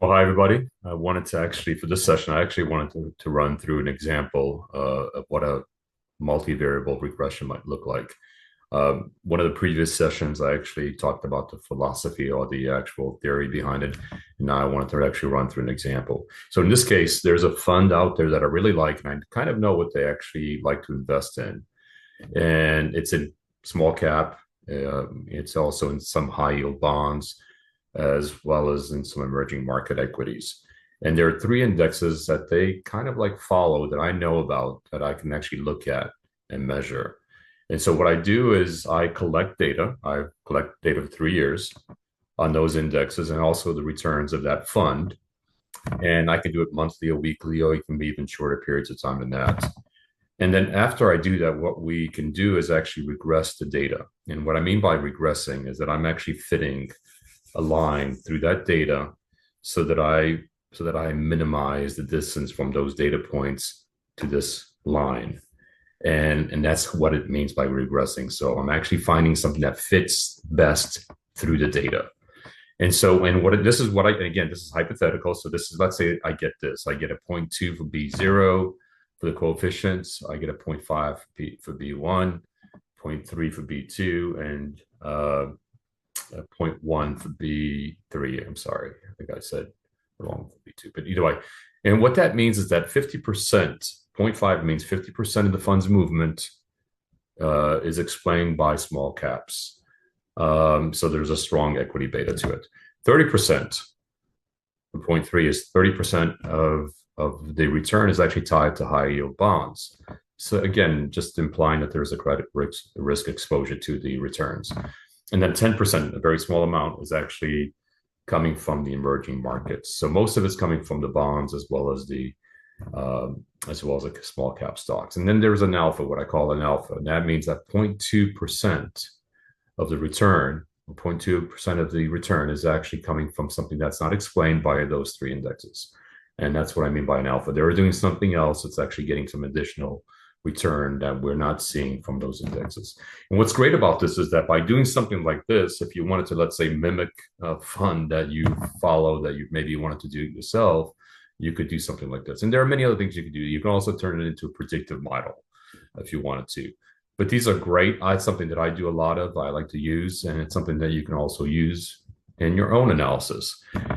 Well, hi, everybody. I wanted to actually, for this session, I actually wanted to run through an example of what a multivariable regression might look like. One of the previous sessions, I actually talked about the philosophy or the actual theory behind it. And now I wanted to actually run through an example. So in this case, there's a fund out there that I really like, and I kind of know what they actually like to invest in. And it's in small cap. It's also in some high yield bonds, as well as in some emerging market equities. And there are three indexes that they kind of like follow that I know about that I can actually look at and measure. And so what I do is I collect data. I collect data for 3 years on those indexes and also the returns of that fund. And I can do it monthly or weekly, or it can be even shorter periods of time than that. And then after I do that, what we can do is actually regress the data. And what I mean by regressing is that I'm actually fitting a line through that data so that I minimize the distance from those data points to this line. And that's what it means by regressing. So I'm actually finding something that fits best through the data. And so, and what this is what I, again, this is hypothetical. So this is, let's say I get this, I get a zero point 0.2 for B0 for the coefficients. I get a 0.5 for B1, zero point 0.3 for B2, and 0.1 for B3. I'm sorry, I think I said wrong for B2, but either way. And what that means is that 50%, 0.5 means 50% of the fund's movement is explained by small caps. So there's a strong equity beta to it. 30%, 0.3 is 30% of the return is actually tied to high yield bonds. So again, just implying that there's a credit risk exposure to the returns. And then 10%, a very small amount, is actually coming from the emerging markets. So most of it's coming from the bonds as well as the small cap stocks. And then there's an alpha, what I call an alpha. And that means that 0.2% of the return, 0.2% of the return is actually coming from something that's not explained by those three indexes. And that's what I mean by an alpha. They're doing something else that's actually getting some additional return that we're not seeing from those indexes. And what's great about this is that by doing something like this, if you wanted to, let's say, mimic a fund that you follow that you maybe wanted to do yourself, you could do something like this. And there are many other things you can do. You can also turn it into a predictive model if you wanted to. But these are great. It's something that I do a lot of, I like to use, and it's something that you can also use in your own analysis.